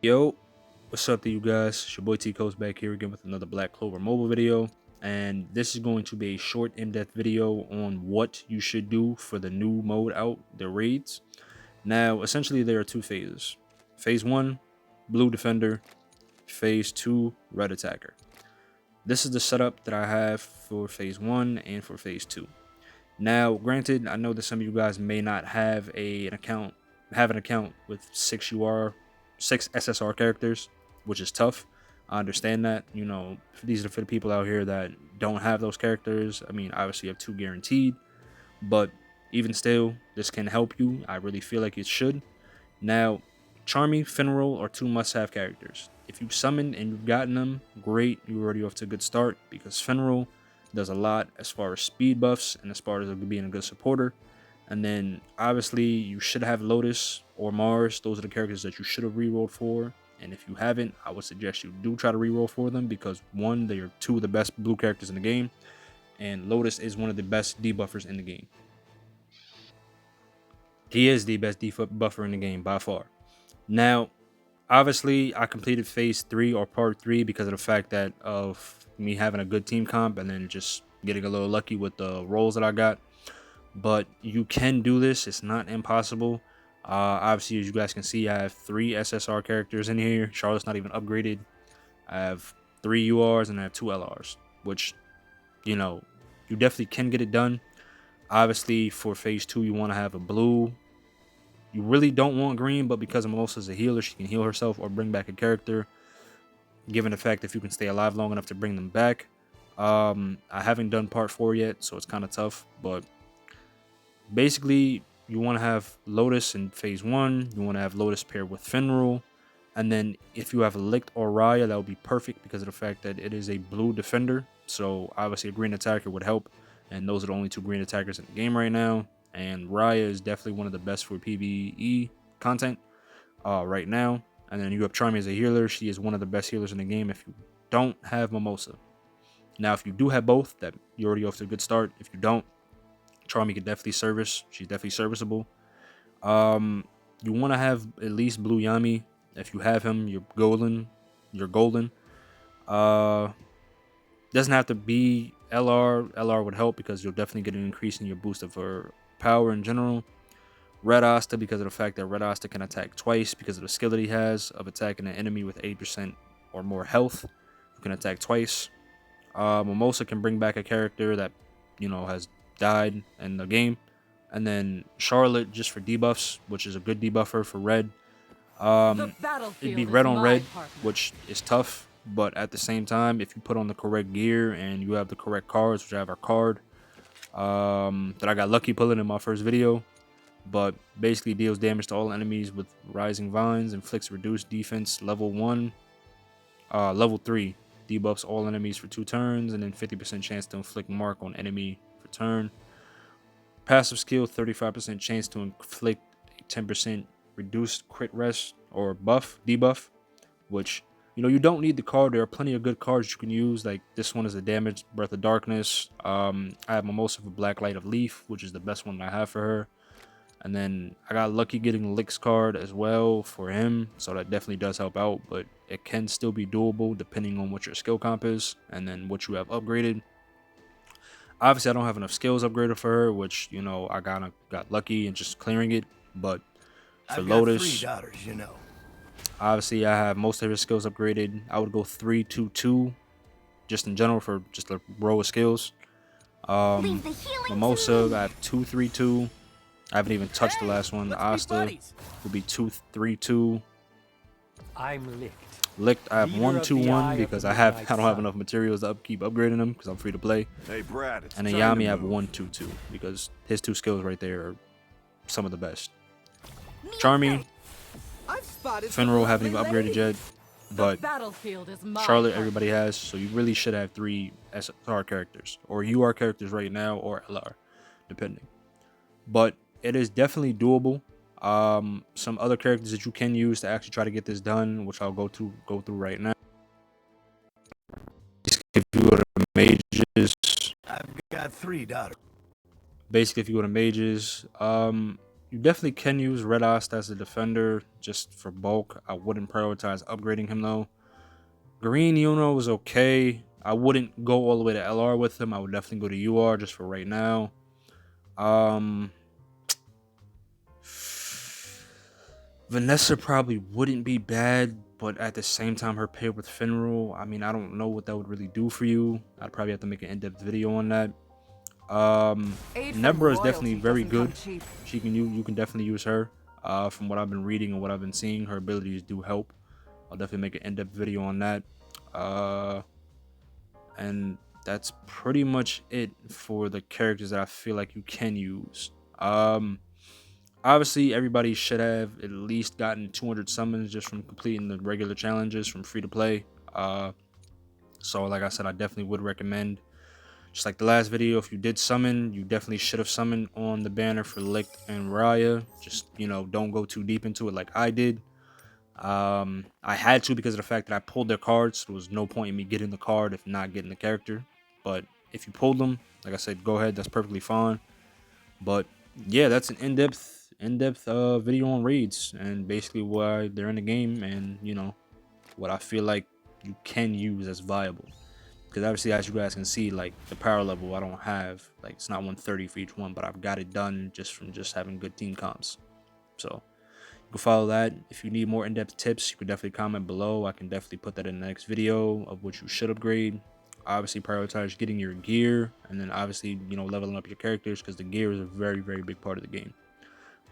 Yo, what's up to you guys? It's your boy T Coast back here again with another Black Clover mobile video. And this is going to be a short in-depth video on what you should do for the new mode out, the raids. Now, essentially there are two phases. Phase 1, blue defender. Phase 2, red attacker. This is the setup that I have for phase 1 and for phase 2. Now, granted, I know that some of you guys may not have an account with 6 SSR characters, which is tough. I understand that. You know, these are for the people out here that don't have those characters. I mean, obviously you have 2 guaranteed, but even still, this can help you. I really feel like it should. Now, Charmy, Finral are 2 must-have characters. If you've summoned and you've gotten them, great. You're already off to a good start because Finral does a lot as far as speed buffs and as far as being a good supporter. And then obviously you should have Lotus or Mars. Those are the characters that you should have rerolled for. And if you haven't, I would suggest you do try to reroll for them because 1, they are 2 of the best blue characters in the game, and Lotus is one of the best debuffers in the game. He is the best debuffer in the game by far. Now, obviously, I completed phase 3 or part 3 because of the fact that of me having a good team comp and then just getting a little lucky with the rolls that I got. But you can do this. It's not impossible. Obviously, as you guys can see, I have 3 SSR characters in here. Charlotte's not even upgraded. I have 3 URs and I have 2 LRs, which, you know, you definitely can get it done. Obviously, for phase 2, you want to have a blue. You really don't want green, but because Mimosa's a healer, she can heal herself or bring back a character, given the fact if you can stay alive long enough to bring them back. I haven't done part 4 yet, so it's kind of tough, but basically, you want to have Lotus in phase 1. You want to have Lotus paired with Finral. And then if you have Licht or Raya, that would be perfect because of the fact that it is a blue defender. So obviously a green attacker would help. And those are the only 2 green attackers in the game right now. And Raya is definitely one of the best for PvE content right now. And then you have Charmy as a healer. She is one of the best healers in the game if you don't have Mimosa. Now, if you do have both, that you're already off to a good start. If you don't, Charmy can definitely service. She's definitely serviceable. You want to have at least Blue Yami. If you have him, you're golden. You're golden. Doesn't have to be LR. LR would help because you'll definitely get an increase in your boost of her power in general. Red Asta because of the fact that Red Asta can attack twice because of the skill that he has of attacking an enemy with 80% or more health. You can attack twice. Mimosa can bring back a character that, you know, has died in the game. And then Charlotte just for debuffs, which is a good debuffer for red. It'd be red on red, which is tough, but at the same time, if you put on the correct gear and you have the correct cards, which I have a card that I got lucky pulling in my first video, but basically deals damage to all enemies with rising vines, inflicts reduced defense level 1, level 3 debuffs all enemies for 2 turns, and then 50% chance to inflict mark on enemy for turn. Passive skill, 35% chance to inflict a 10% reduced crit rest or debuff, which, you know, you don't need the card. There are plenty of good cards you can use. Like this one is a damage, Breath of Darkness. I have Mimosa for Black Light of Leaf, which is the best one I have for her. And then I got lucky getting Lick's card as well for him, so that definitely does help out, but it can still be doable depending on what your skill comp is and then what you have upgraded. Obviously, I don't have enough skills upgraded for her, which, you know, I got lucky and just clearing it. But for Lotus, 3 daughters, you know. Obviously, I have most of her skills upgraded. I would go 3-2-2, just in general for just a row of skills. Mimosa, I have 2-3-2. I haven't even touched the last one. Asta will be 2-3-2. I'm Licht. Licht, I have 1-2-1 because I don't have enough materials to keep upgrading them because I'm free to play. Hey Brad, and then Yami I have 1-2-2 because his 2 skills right there are some of the best. Charmy, Finral haven't even upgraded yet, but Charlotte everybody has, so you really should have 3 SR characters or UR characters right now or LR, depending. But it is definitely doable. Some other characters that you can use to actually try to get this done, which I'll go through right now. If you go to Mages, I've got 3 daughters. Basically, if you go to Mages, you You definitely can use Red Ost as a defender just for bulk. I wouldn't prioritize upgrading him though. Green Yuno is okay. I wouldn't go all the way to LR with him. I would definitely go to UR just for right now. Vanessa probably wouldn't be bad, but at the same time, her pair with Finral, I mean, I don't know what that would really do for you. I'd probably have to make an in-depth video on that. Nebra is definitely very good. You can definitely use her. From what I've been reading and what I've been seeing, her abilities do help. I'll definitely make an in-depth video on that. And that's pretty much it for the characters that I feel like you can use. Obviously, everybody should have at least gotten 200 summons just from completing the regular challenges from free to play. So like I said, I definitely would recommend, just like the last video, if you did summon, you definitely should have summoned on the banner for Licht and Raya. Just, you know, don't go too deep into it like I did. I had to because of the fact that I pulled their cards. There was no point in me getting the card if not getting the character. But if you pulled them, like I said, go ahead. That's perfectly fine. But yeah, that's an in-depth video on raids and basically why they're in the game, and you know what I feel like you can use as viable. Because obviously, as you guys can see, like the power level I don't have, like it's not 130 for each one, but I've got it done just from just having good team comps. So you can follow that. If you need more in-depth tips, you can definitely comment below. I can definitely put that in the next video of what you should upgrade. Obviously prioritize getting your gear, and then obviously, you know, leveling up your characters, because the gear is a very, very big part of the game.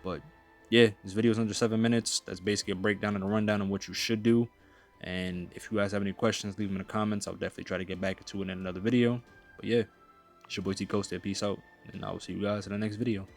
But yeah, this video is under 7 minutes. That's basically a breakdown and a rundown on what you should do. And if you guys have any questions, leave them in the comments. I'll definitely try to get back to it in another video. But yeah, it's your boy T Costa. Peace out, and I will see you guys in the next video.